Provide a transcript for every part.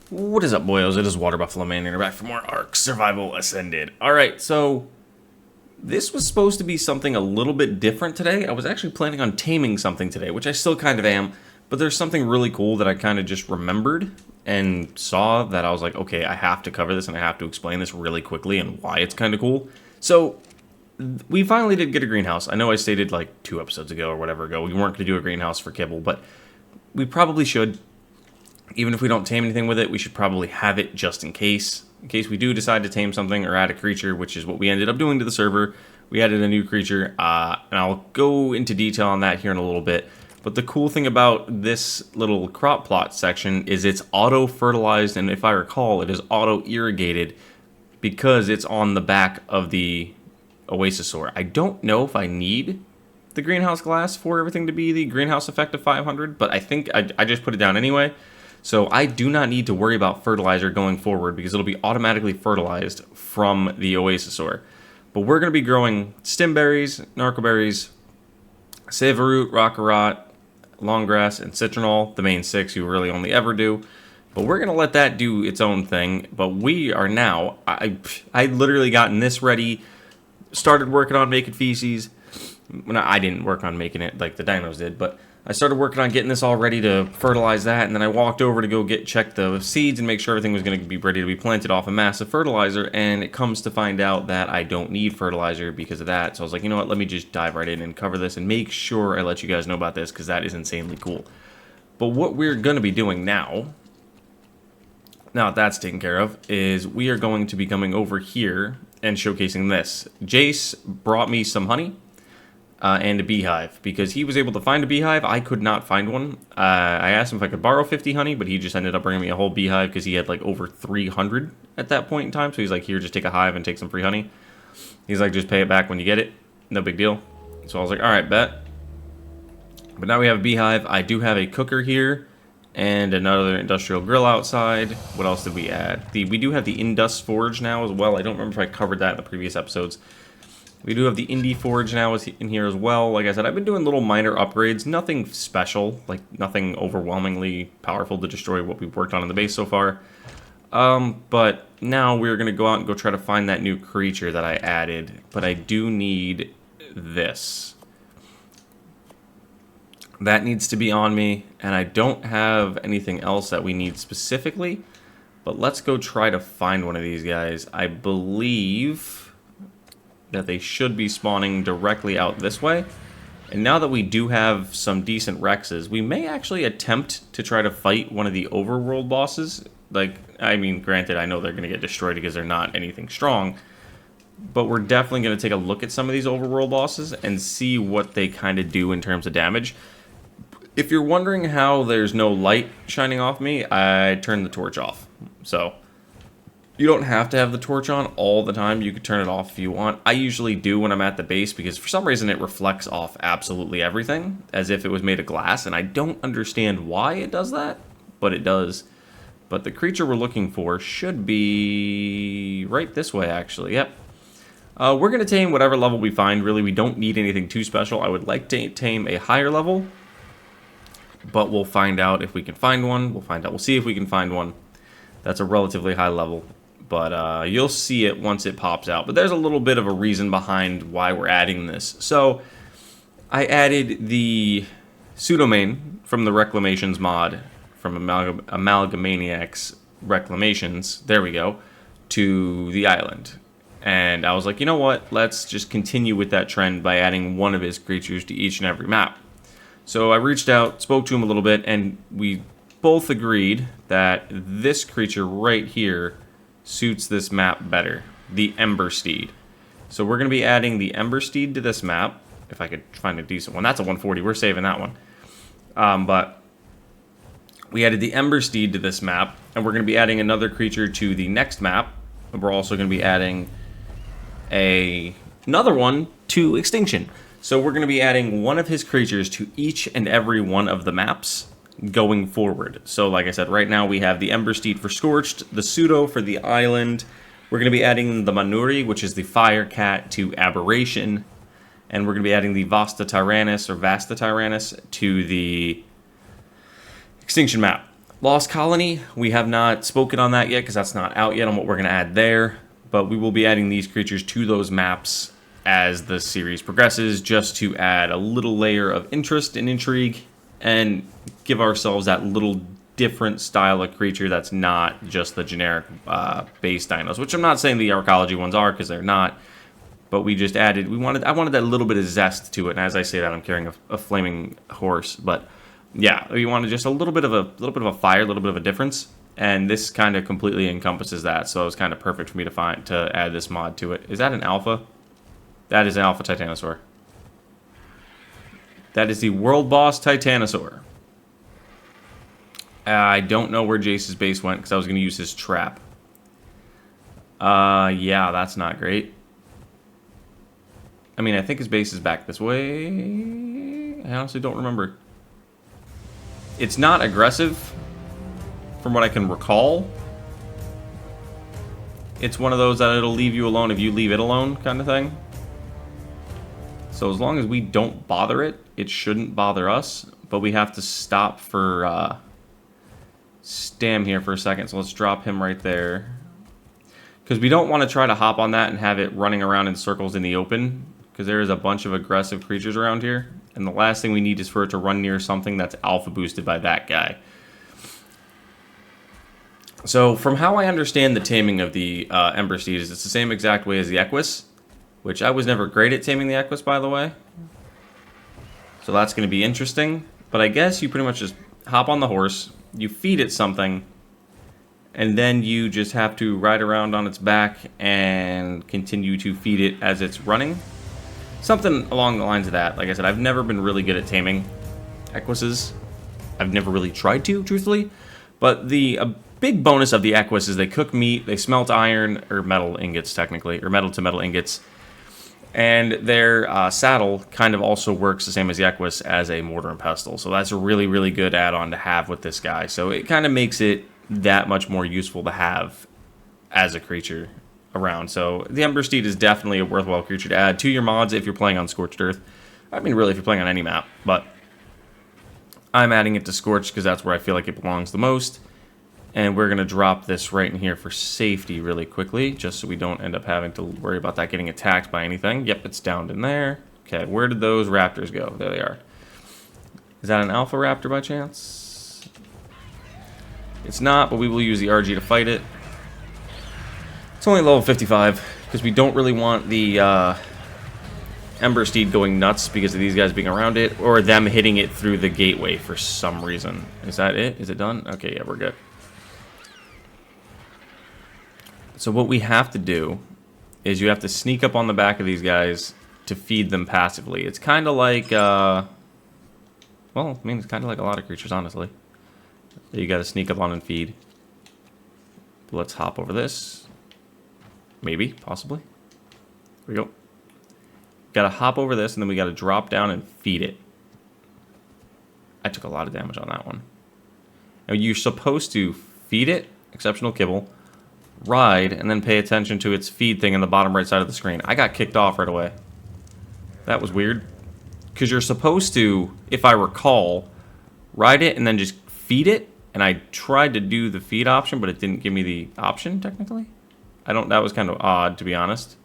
What is up, boyos? It is Water Buffalo Man, and we're back for more Ark Survival Ascended. Alright, so this was supposed to be something a little bit different today. I was actually planning on taming something today, which I still kind of am, but there's something really cool that I kind of just remembered and saw that I was like, okay, I have to cover this and I have to explain this really quickly and why it's kind of cool. So we finally did get a greenhouse. I know I stated like 2 episodes ago or whatever ago we weren't going to do a greenhouse for kibble, but we probably should. Even if we don't tame anything with it, we should probably have it just in case. In case we do decide to tame something or add a creature, which is what we ended up doing to the server. We added a new creature, and I'll go into detail on that here in a little bit. But the cool thing about this little crop plot section is it's auto-fertilized, and if I recall, it is auto-irrigated because it's on the back of the Oasisaur. I don't know if I need the greenhouse glass for everything to be the greenhouse effect of 500, but I think I just put it down anyway. So I do not need to worry about fertilizer going forward because it'll be automatically fertilized from the Oasisaur. But we're going to be growing stimberries, narcoberries, savooroot, rockarot, longgrass, and citronal, the main 6 you really only ever do. But we're going to let that do its own thing. But we are now, I literally gotten this ready, started working on making feces. Well, I didn't work on making it like the dinos did, but I started working on getting this all ready to fertilize that, and then I walked over to go check the seeds and make sure everything was going to be ready to be planted off a massive fertilizer, and it comes to find out that I don't need fertilizer because of that. So I was like, you know what, let me just dive right in and cover this and make sure I let you guys know about this because that is insanely cool. But what we're going to be doing now that that's taken care of, is we are going to be coming over here and showcasing this. Jace brought me some honey. And a beehive, because he was able to find a beehive. I could not find one. I asked him if I could borrow 50 honey, but he just ended up bringing me a whole beehive because he had like over 300 at that point in time. So he's like, here, just take a hive and take some free honey. He's like, just pay it back when you get it. No big deal. So I was like, all right, bet. But now we have a beehive. I do have a cooker here and another industrial grill outside. What else did we add? We do have the Indus Forge now as well. I don't remember if I covered that in the previous episodes. We do have the Indie Forge now in here as well. Like I said, I've been doing little minor upgrades. Nothing special, like nothing overwhelmingly powerful to destroy what we've worked on in the base so far. But now we're going to go out and go try to find that new creature that I added. But I do need this. That needs to be on me. And I don't have anything else that we need specifically. But let's go try to find one of these guys. I believe that they should be spawning directly out this way. And now that we do have some decent Rexes, we may actually attempt to try to fight one of the overworld bosses. Like, I mean, granted, I know they're going to get destroyed because they're not anything strong, but we're definitely going to take a look at some of these overworld bosses and see what they kind of do in terms of damage. If you're wondering how there's no light shining off me, I turned the torch off. So you don't have to have the torch on all the time. You could turn it off if you want. I usually do when I'm at the base because for some reason it reflects off absolutely everything as if it was made of glass, and I don't understand why it does that, but it does. But the creature we're looking for should be right this way, actually. Yep. We're going to tame whatever level we find. Really, we don't need anything too special. I would like to tame a higher level, but we'll find out if we can find one. We'll see if we can find one that's a relatively high level. But you'll see it once it pops out. But there's a little bit of a reason behind why we're adding this. So I added the Pseudomane from the Reclamations mod, from Amalgamaniac's Reclamations, there we go, to the island. And I was like, you know what, let's just continue with that trend by adding one of his creatures to each and every map. So I reached out, spoke to him a little bit, and we both agreed that this creature right here suits this map better, the Embersteed. So we're going to be adding the Embersteed to this map, if I could find a decent one. That's a 140, we're saving that one. But we added the Embersteed to this map, and we're going to be adding another creature to the next map, and we're also going to be adding another one to Extinction. So we're going to be adding one of his creatures to each and every one of the maps going forward. So like I said, right now we have the Embersteed for Scorched, the Pseudo for the Island. We're going to be adding the Manuri, which is the Fire Cat, to Aberration. And we're going to be adding the Vasta Tyrannus to the Extinction map. Lost Colony, we have not spoken on that yet because that's not out yet on what we're going to add there. But we will be adding these creatures to those maps as the series progresses, just to add a little layer of interest and intrigue and give ourselves that little different style of creature that's not just the generic base dinos, which I'm not saying the Arkology ones are, because they're not. But we just added, I wanted that little bit of zest to it, and as I say that, I'm carrying a flaming horse. But yeah, we wanted just a little bit of a fire, a little bit of a difference, and this kind of completely encompasses that. So it was kind of perfect for me to add this mod to it. Is that an alpha? That is an alpha Titanosaur. That is the world boss Titanosaur. I don't know where Jace's base went because I was going to use his trap. Yeah, that's not great. I mean, I think his base is back this way. I honestly don't remember. It's not aggressive, from what I can recall. It's one of those that it'll leave you alone if you leave it alone kind of thing. So as long as we don't bother it, it shouldn't bother us. But we have to stop for Stam here for a second. So let's drop him right there. Because we don't want to try to hop on that and have it running around in circles in the open. Because there is a bunch of aggressive creatures around here. And the last thing we need is for it to run near something that's alpha boosted by that guy. So from how I understand the taming of the Embersteed is it's the same exact way as the Equus. Which I was never great at taming the Equus, by the way. So that's going to be interesting. But I guess you pretty much just hop on the horse. You feed it something. And then you just have to ride around on its back and continue to feed it as it's running. Something along the lines of that. Like I said, I've never been really good at taming Equises. I've never really tried to, truthfully. But a big bonus of the Equus is they cook meat, they smelt iron, or metal ingots, technically, or metal to metal ingots. And their saddle kind of also works the same as the Equus as a mortar and pestle. So that's a really, really good add-on to have with this guy. So it kind of makes it that much more useful to have as a creature around. So the Embersteed is definitely a worthwhile creature to add to your mods if you're playing on Scorched Earth. I mean, really, if you're playing on any map. But I'm adding it to Scorched because that's where I feel like it belongs the most. And we're going to drop this right in here for safety really quickly, just so we don't end up having to worry about that getting attacked by anything. Yep, it's down in there. Okay, where did those raptors go? There they are. Is that an alpha raptor by chance? It's not, but we will use the RG to fight it. It's only level 55, because we don't really want the Embersteed going nuts because of these guys being around it, or them hitting it through the gateway for some reason. Is that it? Is it done? Okay, yeah, we're good. So what we have to do is you have to sneak up on the back of these guys to feed them passively. It's kind of like, well, I mean, it's kind of like a lot of creatures, honestly. You got to sneak up on and feed. Let's hop over this. Maybe, possibly. Here we go. Got to hop over this, and then we got to drop down and feed it. I took a lot of damage on that one. Now, you're supposed to feed it, exceptional kibble, ride, and then pay attention to its feed thing in the bottom right side of the screen. I got kicked off right away. That was weird. Because you're supposed to, if I recall, ride it and then just feed it. And I tried to do the feed option, but it didn't give me the option, technically. That was kind of odd, to be honest.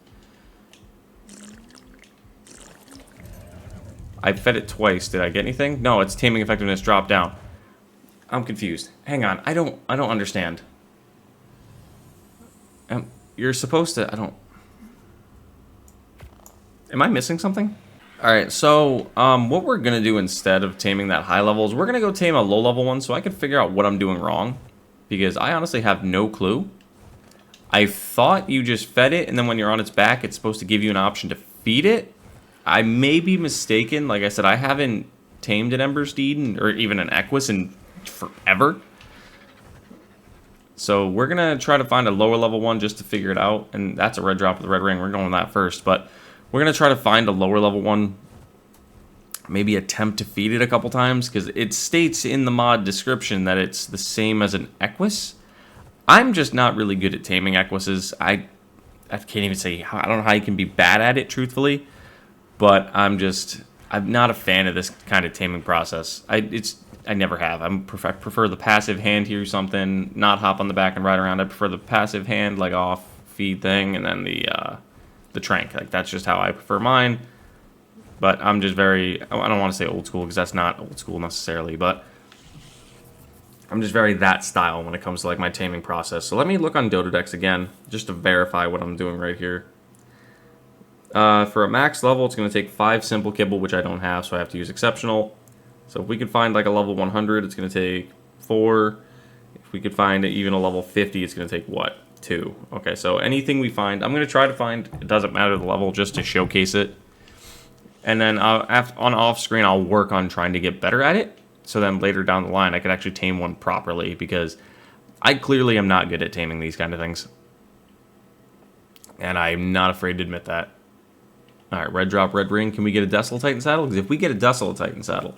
I fed it twice. Did I get anything? No, its taming effectiveness dropped down. I'm confused. Hang on. I don't understand. You're supposed to... Am I missing something? Alright, so what we're going to do instead of taming that high level is we're going to go tame a low level one so I can figure out what I'm doing wrong. Because I honestly have no clue. I thought you just fed it, and then when you're on its back, it's supposed to give you an option to feed it. I may be mistaken. Like I said, I haven't tamed an Embersteed or even an Equus in forever. So we're going to try to find a lower level one just to figure it out. And that's a red drop with a red ring. We're going with that first. But we're going to try to find a lower level one. Maybe attempt to feed it a couple times. Because it states in the mod description that it's the same as an Equus. I'm just not really good at taming Equises. I can't even say... I don't know how you can be bad at it, truthfully. But I'm not a fan of this kind of taming process. I never have. I prefer the passive hand here, something, not hop on the back and ride around. I prefer the passive hand, like off feed thing, and then the trank. Like, that's just how I prefer mine. But I'm just very, I don't want to say old school because that's not old school necessarily, but I'm just very that style when it comes to like my taming process. So let me look on Dododex again, just to verify what I'm doing right here. For a max level, it's going to take 5 simple kibble, which I don't have, so I have to use exceptional. So if we could find like a level 100, it's going to take 4. If we could find even a level 50, it's going to take what? 2. Okay, so anything we find, I'm going to try to find, it doesn't matter the level, just to showcase it. And then on off screen, I'll work on trying to get better at it. So then later down the line, I could actually tame one properly, because I clearly am not good at taming these kind of things. And I'm not afraid to admit that. Alright, red drop, red ring. Can we get a Desolatitan saddle? Because if we get a Desolatitan saddle,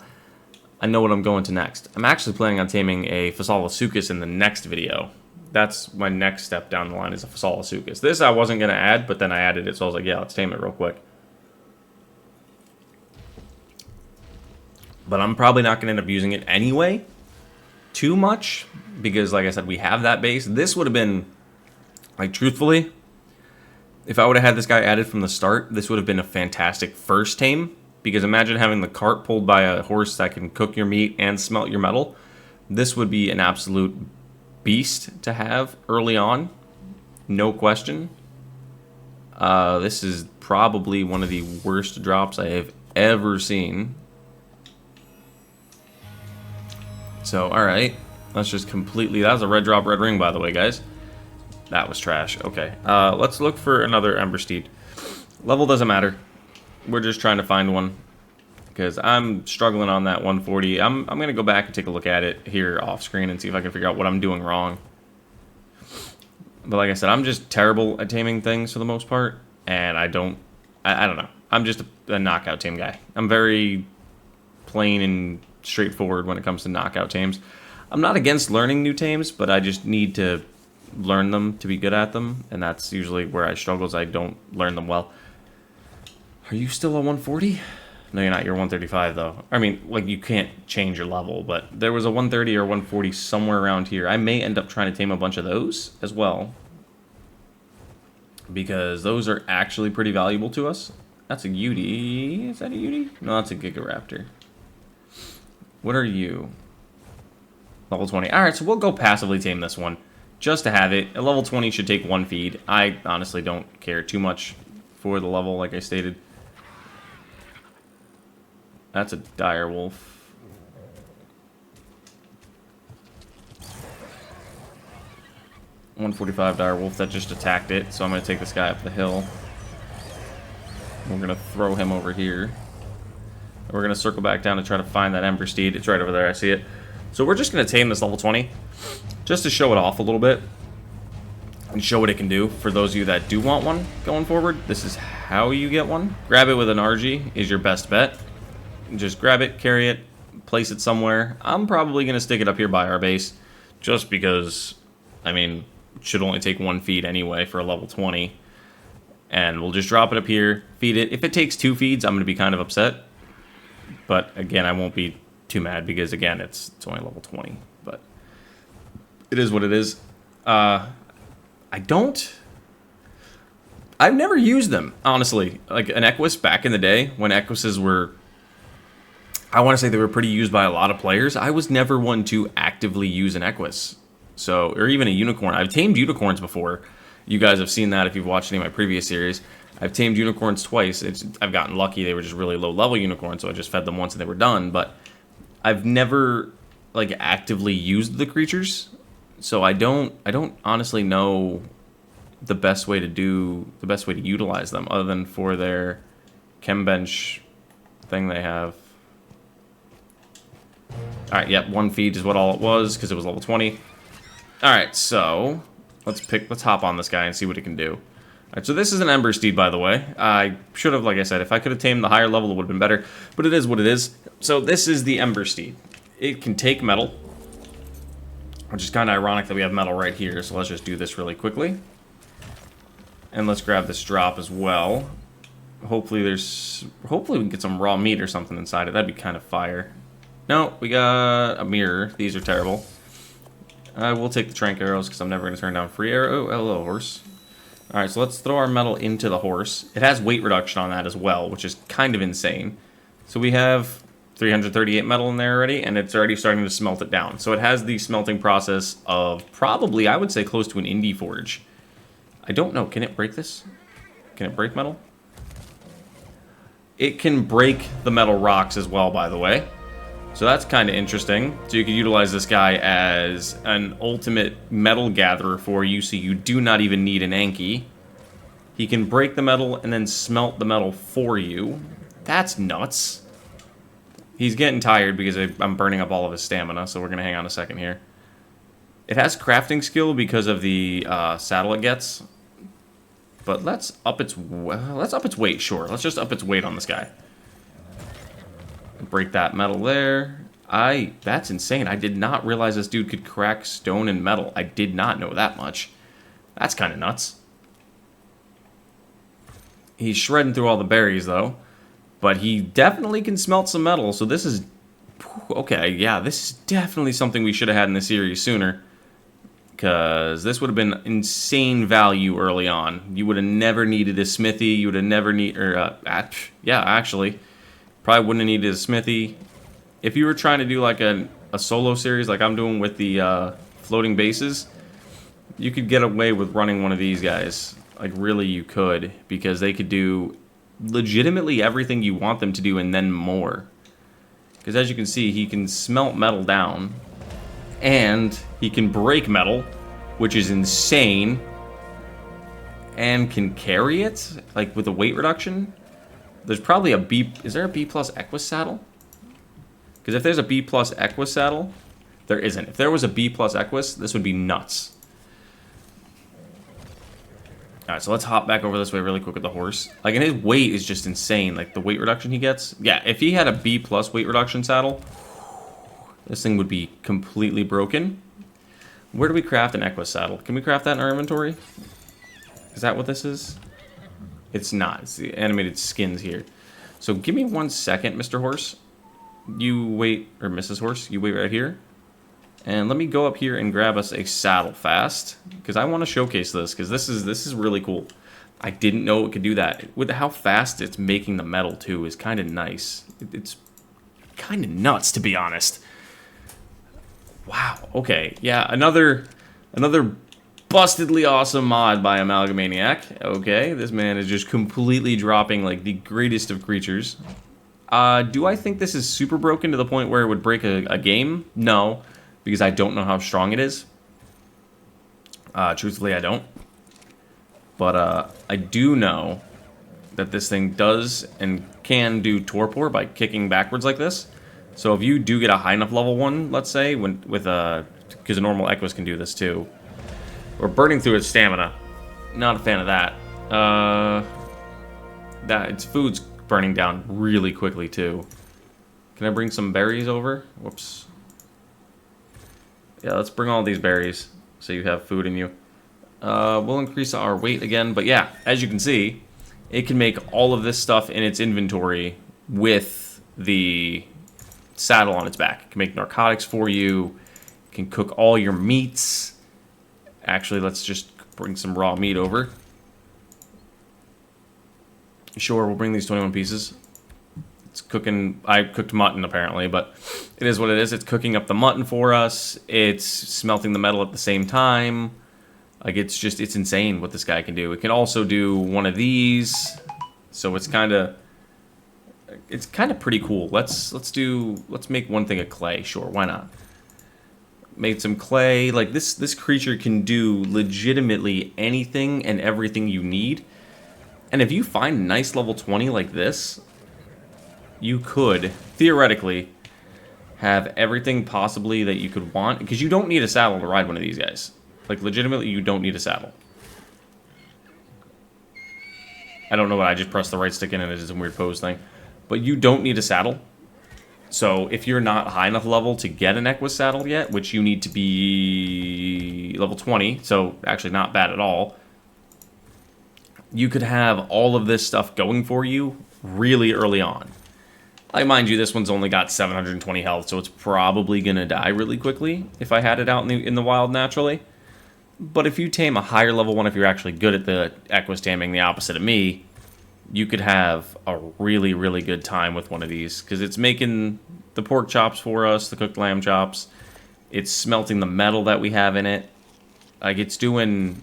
I know what I'm going to next. I'm actually planning on taming a Pseudomane in the next video. That's my next step down the line, is a Pseudomane. This I wasn't going to add, but then I added it, so I was like, yeah, let's tame it real quick. But I'm probably not going to end up using it anyway, too much, because like I said, we have that base. This would have been, like, truthfully, if I would have had this guy added from the start, this would have been a fantastic first tame, because imagine having the cart pulled by a horse that can cook your meat and smelt your metal. This would be an absolute beast to have early on, no question. This is probably one of the worst drops I have ever seen. So, alright, let's just completely, that was a red drop, red ring, by the way, guys. That was trash. Okay, let's look for another Embersteed. Level doesn't matter. We're just trying to find one, because I'm struggling on that 140. I'm going to go back and take a look at it here off screen and see if I can figure out what I'm doing wrong. But like I said, I'm just terrible at taming things for the most part, and I don't know. I'm just a knockout tame guy. I'm very plain and straightforward when it comes to knockout tames. I'm not against learning new tames, but I just need to learn them to be good at them, and that's usually where I struggle, is I don't learn them well. Are you still a 140? No, you're not. You're 135, though. I mean, like, you can't change your level, but there was a 130 or 140 somewhere around here. I may end up trying to tame a bunch of those as well, because those are actually pretty valuable to us. That's a Udi. Is that a Udi? No, that's a Giga Raptor. What are you? Level 20. Alright, so we'll go passively tame this one, just to have it. A level 20 should take 1 feed. I honestly don't care too much for the level, like I stated. That's a dire wolf. $145 dire wolf that just attacked it, so I'm going to take this guy up the hill. We're going to throw him over here. We're going to circle back down to try to find that Embersteed. It's right over there, I see it. So we're just going to tame this level 20, just to show it off a little bit, and show what it can do. For those of you that do want one going forward, this is how you get one. Grab it with an RG is your best bet. Just grab it, carry it, place it somewhere. I'm probably going to stick it up here by our base, just because, I mean, it should only take 1 feed anyway for a level 20. And we'll just drop it up here, feed it. If it takes 2 feeds, I'm going to be kind of upset. But again, I won't be too mad, because again, it's only level 20. But it is what it is. I've never used them, honestly. Like an Equus back in the day, when Equises were, I want to say they were pretty used by a lot of players. I was never one to actively use an Equus. So, or even a unicorn. I've tamed unicorns before. You guys have seen that if you've watched any of my previous series. I've tamed unicorns twice. I've gotten lucky. They were just really low-level unicorns, so I just fed them once and they were done. But I've never, like, actively used the creatures, so I don't honestly know the best way to utilize them, other than for their chem bench thing they have. All right, yep, 1 feed is what all it was, because it was level 20. All right, so let's hop on this guy and see what it can do. Alright, so this is an Embersteed, by the way. I should have, like I said, if I could have tamed the higher level, it would have been better. But it is what it is. So this is the Embersteed. It can take metal, which is kind of ironic that we have metal right here. So let's just do this really quickly. And let's grab this drop as well. Hopefully we can get some raw meat or something inside it. That'd be kind of fire. No, we got a mirror. These are terrible. I will take the trank arrows because I'm never going to turn down free arrow. Oh, hello, horse. Alright, so let's throw our metal into the horse. It has weight reduction on that as well, which is kind of insane. So we have 338 metal in there already, and it's already starting to smelt it down. So it has the smelting process of probably, I would say, close to an indie forge. I don't know. Can it break this? Can it break metal? It can break the metal rocks as well, by the way. So that's kind of interesting. So you can utilize this guy as an ultimate metal gatherer for you, so you do not even need an Anki. He can break the metal and then smelt the metal for you. That's nuts. He's getting tired because I'm burning up all of his stamina, so we're going to hang on a second here. It has crafting skill because of the saddle it gets. But let's up its weight, sure. Let's just up its weight on this guy. Break that metal there. That's insane. I did not realize this dude could crack stone and metal. I did not know that much. That's kind of nuts. He's shredding through all the berries, though. But he definitely can smelt some metal, so this is... Okay, yeah, this is definitely something we should have had in the series sooner. Because this would have been insane value early on. You would have never needed a smithy. You would have never need... yeah, actually. Probably wouldn't have needed a smithy. If you were trying to do like a solo series like I'm doing with the floating bases, you could get away with running one of these guys. Like, really, you could. Because they could do legitimately everything you want them to do and then more. Because as you can see, he can smelt metal down. And he can break metal, which is insane. And can carry it, like with a weight reduction. There's probably a B... Is there a B plus Equus saddle? Because if there's a B plus Equus saddle, there isn't. If there was a B plus Equus, this would be nuts. Alright, so let's hop back over this way really quick with the horse. Like, and his weight is just insane. Like, the weight reduction he gets. Yeah, if he had a B plus weight reduction saddle, this thing would be completely broken. Where do we craft an Equus saddle? Can we craft that in our inventory? Is that what this is? It's not. It's the animated skins here. So give me 1 second, Mr. Horse. You wait, or Mrs. Horse, you wait right here. And let me go up here and grab us a saddle fast. Because I want to showcase this, because this is really cool. I didn't know it could do that. With how fast it's making the metal, too, is kind of nice. It's kind of nuts, to be honest. Wow, okay. Yeah, another bustedly awesome mod by Amalgamaniac. Okay, this man is just completely dropping like the greatest of creatures. Do I think this is super broken to the point where it would break a game? No, because I don't know how strong it is. Truthfully, I don't. But I do know that this thing does and can do torpor by kicking backwards like this. So if you do get a high enough level one, let's say, because a normal Equus can do this too. Or burning through its stamina. Not a fan of that. Its food's burning down really quickly too. Can I bring some berries over? Whoops. Yeah, let's bring all these berries so you have food in you. We'll increase our weight again, but yeah, as you can see, it can make all of this stuff in its inventory with the saddle on its back. It can make narcotics for you. It can cook all your meats. Actually, let's just bring some raw meat over. Sure, we'll bring these 21 pieces. It's cooking... I cooked mutton, apparently, but it is what it is. It's cooking up the mutton for us. It's smelting the metal at the same time. Like, it's insane what this guy can do. It can also do one of these. So it's kind of pretty cool. Let's make one thing of clay. Sure, why not? Made some clay. Like, this creature can do legitimately anything and everything you need. And if you find a nice level 20 like this, you could, theoretically, have everything possibly that you could want. Because you don't need a saddle to ride one of these guys. Like, legitimately, you don't need a saddle. I don't know why I just pressed the right stick in and it is a weird pose thing. But you don't need a saddle. So if you're not high enough level to get an Equus saddle yet, which you need to be level 20, so actually not bad at all, you could have all of this stuff going for you really early on. Like, mind you, this one's only got 720 health, so it's probably going to die really quickly if I had it out in the wild naturally. But if you tame a higher level one, if you're actually good at the Equus taming, the opposite of me, you could have a really, really good time with one of these. Because it's making the pork chops for us, the cooked lamb chops. It's smelting the metal that we have in it. Like, it's doing...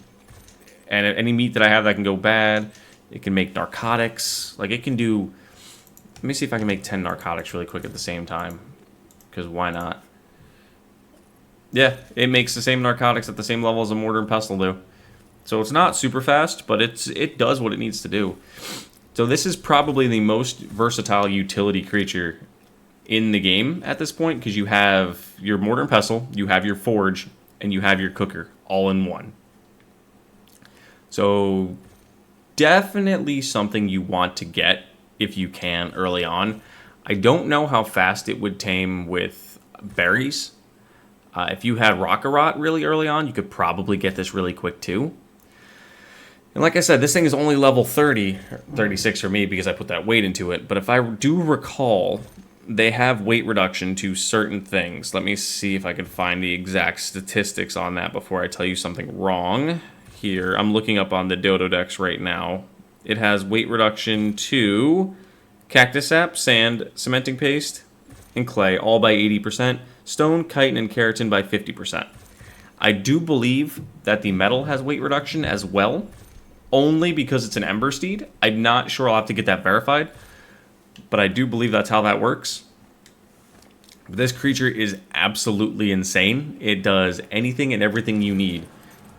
And any meat that I have that can go bad. It can make narcotics. Like, it can do... Let me see if I can make 10 narcotics really quick at the same time. Because why not? Yeah, it makes the same narcotics at the same level as a mortar and pestle do. So it's not super fast, but it does what it needs to do. So this is probably the most versatile utility creature in the game at this point. Because you have your mortar and pestle, you have your forge, and you have your cooker all in one. So definitely something you want to get if you can early on. I don't know how fast it would tame with berries. If you had Rockarot really early on, you could probably get this really quick too. And like I said, this thing is only level 30, 36 for me because I put that weight into it. But if I do recall, they have weight reduction to certain things. Let me see if I can find the exact statistics on that before I tell you something wrong. Here, I'm looking up on the Dodo Dex right now. It has weight reduction to cactus sap, sand, cementing paste, and clay, all by 80%. Stone, chitin, and keratin by 50%. I do believe that the metal has weight reduction as well, only because it's an Embersteed. I'm not sure, I'll have to get that verified, but I do believe that's how that works. This creature is absolutely insane. It does anything and everything you need.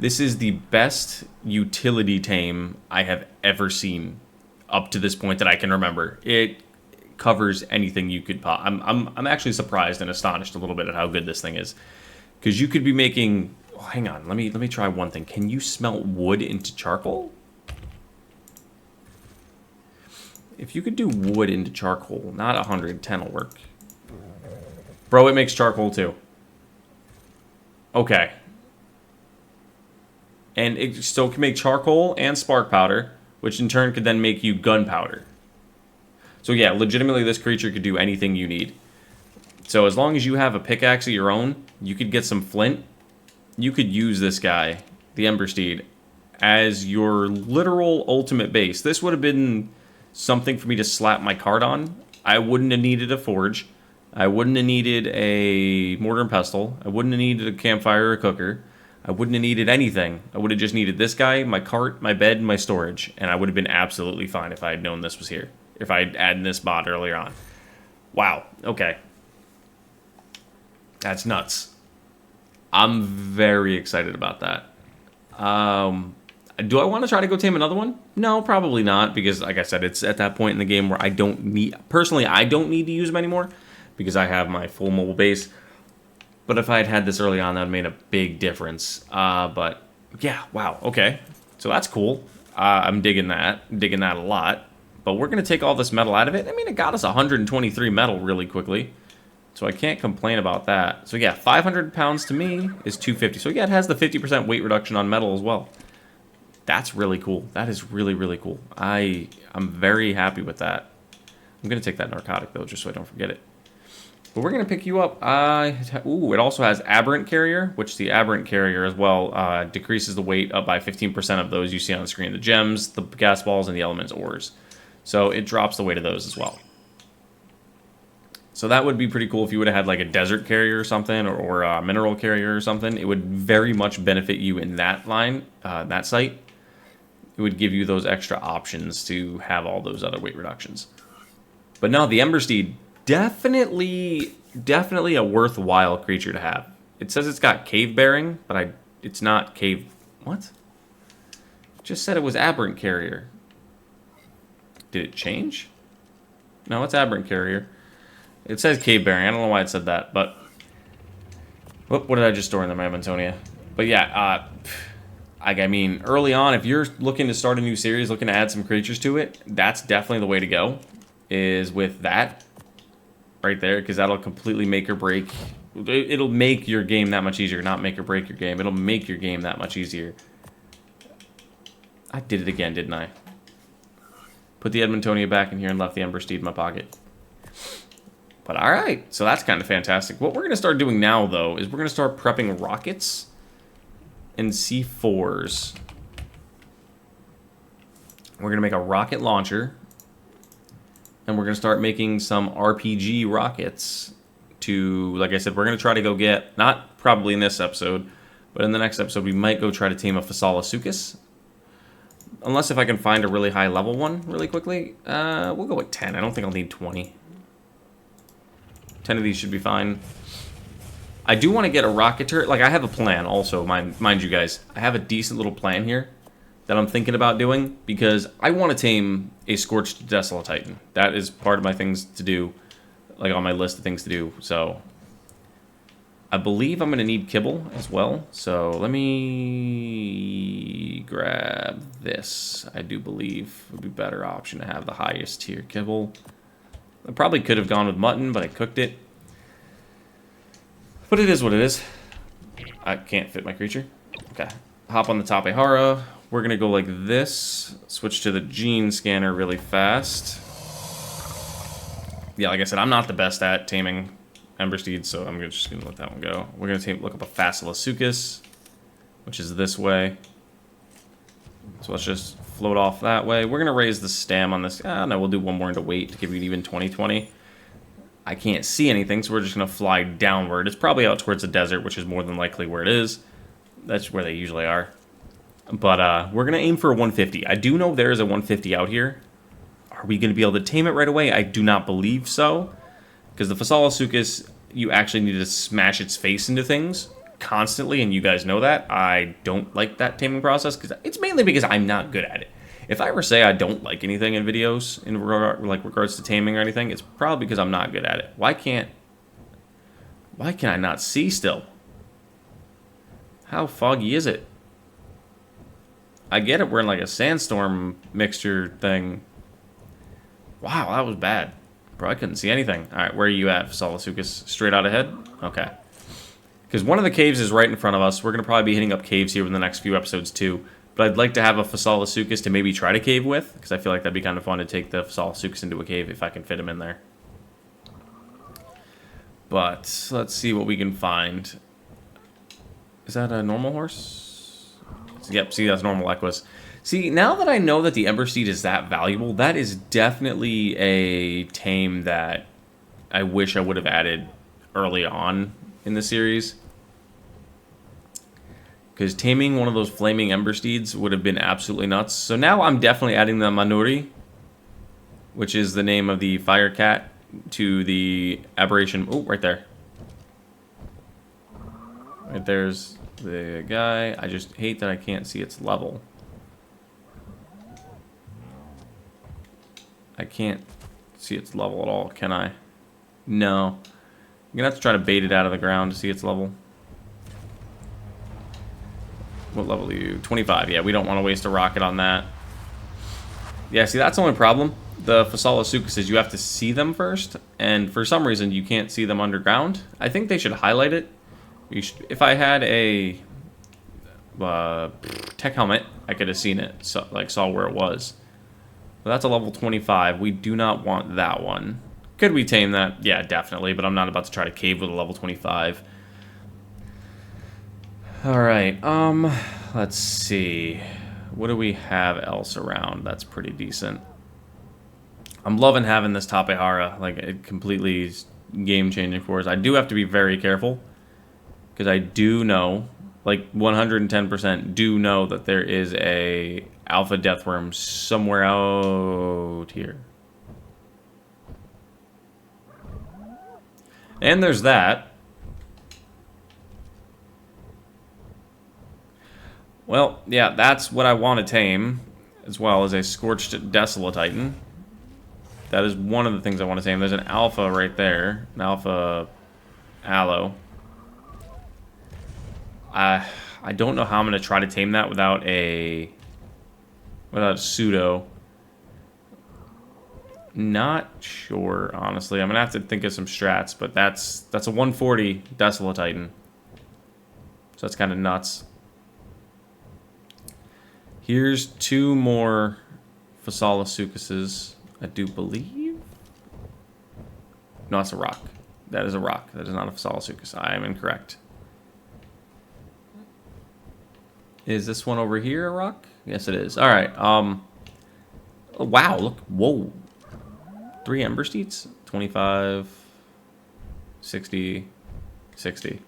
This is the best utility tame I have ever seen up to this point that I can remember. It covers anything you could pop. I'm actually surprised and astonished a little bit at how good this thing is. Because you could be making... Oh, hang on, let me try one thing. Can you smelt wood into charcoal? If you could do wood into charcoal, not 110 will work. Bro, it makes charcoal too. Okay. And it still can make charcoal and spark powder, which in turn could then make you gunpowder. So yeah, legitimately this creature could do anything you need. So as long as you have a pickaxe of your own, you could get some flint. You could use this guy, the Embersteed, as your literal ultimate base. This would have been something for me to slap my card on. I wouldn't have needed a forge. I wouldn't have needed a mortar and pestle. I wouldn't have needed a campfire or a cooker. I wouldn't have needed anything. I would have just needed this guy, my cart, my bed, and my storage. And I would have been absolutely fine if I had known this was here. If I had added this mod earlier on. Wow. Okay. That's nuts. I'm very excited about that. Do I want to try to go tame another one? No, probably not. Because, like I said, it's at that point in the game where I don't need... Personally, I don't need to use them anymore. Because I have my full mobile base. But if I had had this early on, that would have made a big difference. But, yeah, wow, okay. So that's cool. I'm digging that. I'm digging that a lot. But we're going to take all this metal out of it. I mean, it got us 123 metal really quickly. So I can't complain about that. So, yeah, 500 pounds to me is 250. So, yeah, it has the 50% weight reduction on metal as well. That's really cool. That is really, really cool. I'm very happy with that. I'm going to take that narcotic, though, just so I don't forget it. But we're going to pick you up. Ooh, it also has Aberrant Carrier, which the Aberrant Carrier as well decreases the weight up by 15% of those you see on the screen. The gems, the gas balls, and the elements ores. So it drops the weight of those as well. So that would be pretty cool if you would have had like a desert carrier or something, or a mineral carrier or something. It would very much benefit you in that line, that site. It would give you those extra options to have all those other weight reductions. But no, the Embersteed, definitely a worthwhile creature to have. It says it's got cave bearing, but it's not cave... What? It just said it was Aberrant Carrier. Did it change? No, it's Aberrant Carrier. It says cave bearing. I don't know why it said that, but... What did I just store in there, my Edmontonia? But yeah, I mean, early on, if you're looking to start a new series, looking to add some creatures to it, that's definitely the way to go, is with that right there, because that'll completely make or break. It'll make your game that much easier, not make or break your game. It'll make your game that much easier. I did it again, didn't I? Put the Edmontonia back in here and left the Embersteed in my pocket. But alright, so that's kind of fantastic. What we're going to start doing now, though, is we're going to start prepping rockets and C4s. We're going to make a rocket launcher. And we're going to start making some RPG rockets to, like I said, we're going to try to go get, not probably in this episode, but in the next episode, we might go try to tame a Pseudomane. Unless if I can find a really high level one really quickly. We'll go with 10. I don't think I'll need 20. 10 of these should be fine. I do want to get a rocket turret. Like, I have a plan also, mind you guys. I have a decent little plan here that I'm thinking about doing because I want to tame a Scorched Desolatitan. That is part of my things to do, like on my list of things to do. So I believe I'm going to need kibble as well. So let me grab this. I do believe it would be a better option to have the highest tier kibble. I probably could have gone with mutton, but I cooked it. But it is what it is. I can't fit my creature. Okay. Hop on the Tapehara. We're going to go like this. Switch to the gene scanner really fast. Yeah, like I said, I'm not the best at taming Embersteed, so I'm just going to let that one go. We're going to look up a Pseudomane, which is this way. So let's just float off that way. We're going to raise the stam on this. No, we'll do one more into weight to give you an even 20-20. I can't see anything, so we're just going to fly downward. It's probably out towards the desert, which is more than likely where it is. That's where they usually are. But we're going to aim for a 150. I do know there is a 150 out here. Are we going to be able to tame it right away? I do not believe so. Because the Pseudomane, you actually need to smash its face into things constantly, and you guys know that. I don't like that taming process, because it's mainly because I'm not good at it. If I ever say I don't like anything in videos in regards to taming or anything, it's probably because I'm not good at it. Why can I not see still? How foggy is it? I get it, we're in like a sandstorm mixture thing. Wow, that was bad. Bro, I couldn't see anything. Alright, where are you at, Pseudomane? Straight out ahead? Okay. Because one of the caves is right in front of us. We're going to probably be hitting up caves here in the next few episodes too. But I'd like to have a Pseudomane to maybe try to cave with, because I feel like that'd be kind of fun to take the Pseudomane into a cave if I can fit him in there. But let's see what we can find. Is that a normal horse? Yep, see, that's normal Equus. See, now that I know that the Embersteed is that valuable, that is definitely a tame that I wish I would have added early on in the series. Because taming one of those flaming Embersteeds would have been absolutely nuts. So now I'm definitely adding the Manuri, which is the name of the fire cat, to the aberration. Oh, right there. Right there's the guy. I just hate that I can't see its level. I can't see its level at all, can I? No. I'm gonna have to try to bait it out of the ground to see its level. What level are you? 25. Yeah, we don't want to waste a rocket on that. Yeah, see, that's the only problem. The Pseudomane, you have to see them first, and for some reason you can't see them underground. I think they should highlight it. If I had a tech helmet, I could have seen it, so, like saw where it was. But that's a level 25. We do not want that one. Could we tame that? Yeah, definitely, but I'm not about to try to cave with a level 25. Alright, let's see. What do we have else around that's pretty decent? I'm loving having this Tapehara. Like, it completely is game-changing for us. I do have to be very careful, because I do know, like 110% do know that there is a alpha deathworm somewhere out here. And there's that. Well, yeah, that's what I want to tame, as well as a Scorched Desolatitan. That is one of the things I want to tame. There's an alpha right there, an alpha aloe. I don't know how I'm going to try to tame that without a pseudo. Not sure, honestly. I'm going to have to think of some strats, but that's a 140 Desolatitan. So that's kind of nuts. Here's two more Pseudomane, I do believe. No, it's a rock. That is a rock. That is not a Pseudomane. I am incorrect. Is this one over here a rock? Yes, it is. All right. Oh, wow. Look. Whoa. 3 Embersteeds? 25, 60, 60.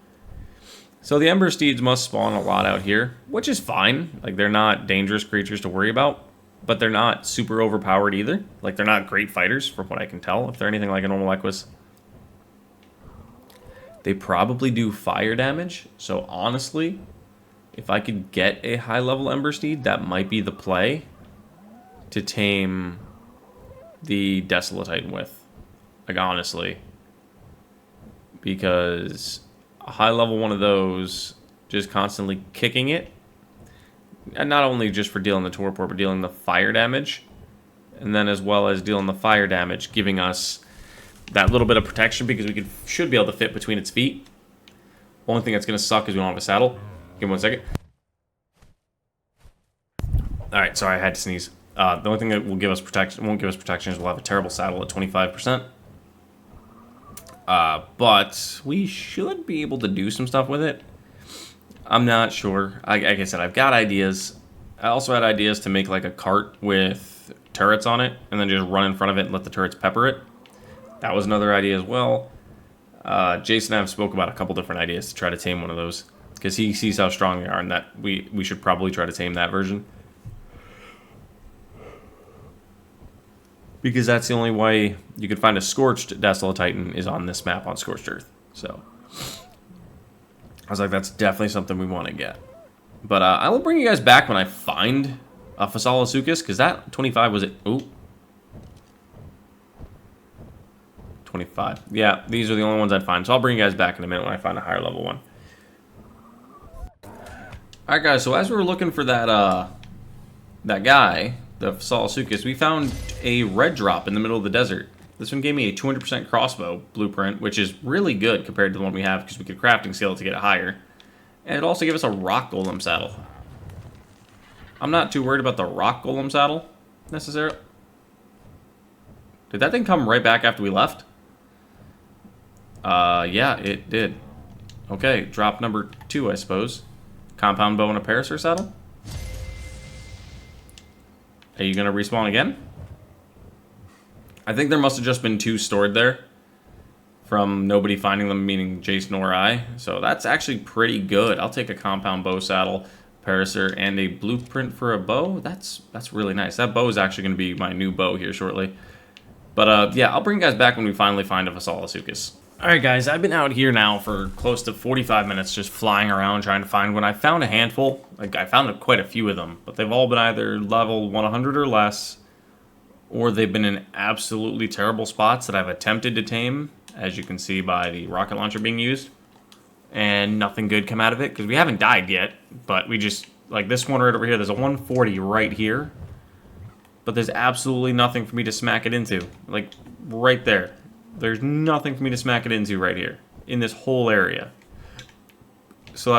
So the Embersteeds must spawn a lot out here, which is fine. Like, they're not dangerous creatures to worry about, but they're not super overpowered either. Like, they're not great fighters, from what I can tell. If they're anything like a normal Equus, they probably do fire damage. So, honestly, if I could get a high-level Embersteed, that might be the play to tame the Desolatitan with. Like, honestly. Because a high-level one of those, just constantly kicking it, and not only just for dealing the torpor, but dealing the fire damage, and then as well as dealing the fire damage, giving us that little bit of protection, because we should be able to fit between its feet. Only thing that's going to suck is we don't have a saddle. Give me 1 second. Alright, sorry, I had to sneeze. The only thing that will give us protection, won't give us protection, is we'll have a terrible saddle at 25%. But we should be able to do some stuff with it. I'm not sure. Like I said, I've got ideas. I also had ideas to make like a cart with turrets on it, and then just run in front of it and let the turrets pepper it. That was another idea as well. Jason and I have spoke about a couple different ideas to try to tame one of those, because he sees how strong they are, and that we should probably try to tame that version. Because that's the only way you could find a Scorched Desolatitan is on this map on Scorched Earth. So I was like, that's definitely something we want to get. But I will bring you guys back when I find a Pseudomane, because that 25 was it. Ooh. 25. Yeah, these are the only ones I'd find. So I'll bring you guys back in a minute when I find a higher level one. Alright guys, so as we were looking for that that guy, the Pseudomane, we found a red drop in the middle of the desert. This one gave me a 200% crossbow blueprint, which is really good compared to the one we have, because we could crafting scale it to get it higher. And it also gave us a rock golem saddle. I'm not too worried about the rock golem saddle, necessarily. Did that thing come right back after we left? Yeah, it did. Okay, drop number 2, I suppose. Compound bow and a parasaur saddle? Are you going to respawn again? I think there must have just been 2 stored there from nobody finding them, meaning Jason or I. So that's actually pretty good. I'll take a compound bow saddle, parasaur, and a blueprint for a bow. That's really nice. That bow is actually going to be my new bow here shortly. But yeah, I'll bring you guys back when we finally find a Pseudomane. Alright guys, I've been out here now for close to 45 minutes just flying around trying to find one. I found a handful. Like, I found quite a few of them, but they've all been either level 100 or less, or they've been in absolutely terrible spots that I've attempted to tame, as you can see by the rocket launcher being used, and nothing good come out of it, because we haven't died yet, but we just, like this one right over here, there's a 140 right here, but there's absolutely nothing for me to smack it into, like, right there. There's nothing for me to smack it into right here, in this whole area. So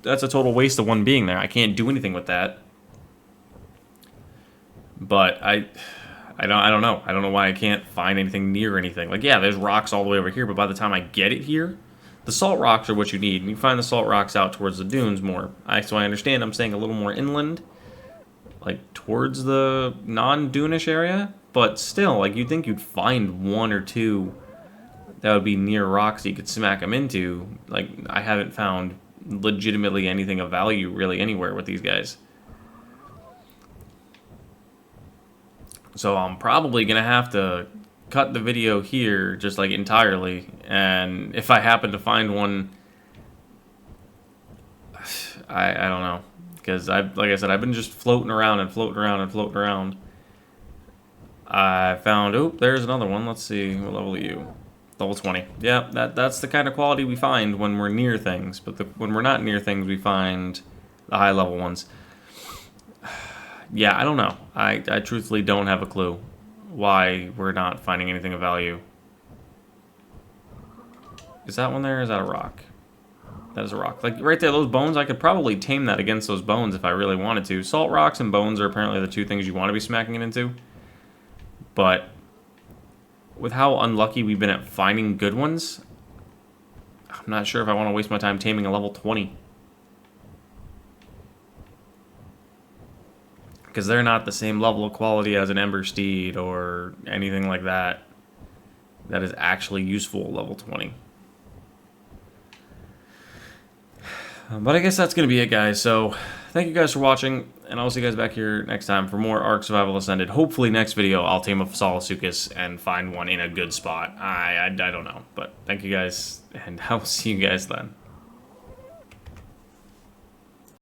that's a total waste of one being there. I can't do anything with that. But I don't know. I don't know why I can't find anything near anything. Like, yeah, there's rocks all the way over here, but by the time I get it here, the salt rocks are what you need. And you find the salt rocks out towards the dunes more. So I understand I'm saying a little more inland, like towards the non-dune-ish area. But still, like, you'd think you'd find 1 or 2 that would be near rocks you could smack them into. Like, I haven't found legitimately anything of value really anywhere with these guys. So I'm probably going to have to cut the video here just like entirely. And if I happen to find one, I don't know. Because, like I said, I've been just floating around and floating around and floating around. I found, oh, there's another one. Let's see, what level are you? Level 20. Yeah, that's the kind of quality we find when we're near things. But when we're not near things, we find the high level ones. Yeah, I don't know. I truthfully don't have a clue why we're not finding anything of value. Is that one there, or is that a rock? That is a rock. Like, right there, those bones, I could probably tame that against those bones if I really wanted to. Salt rocks and bones are apparently the 2 things you want to be smacking it into. But with how unlucky we've been at finding good ones, I'm not sure if I want to waste my time taming a level 20. Because they're not the same level of quality as an Embersteed or anything like that that is actually useful level 20. But I guess that's going to be it, guys. So thank you guys for watching, and I'll see you guys back here next time for more Ark Survival Ascended. Hopefully next video I'll tame a Solasuchus and find one in a good spot. I don't know. But thank you guys, and I'll see you guys then.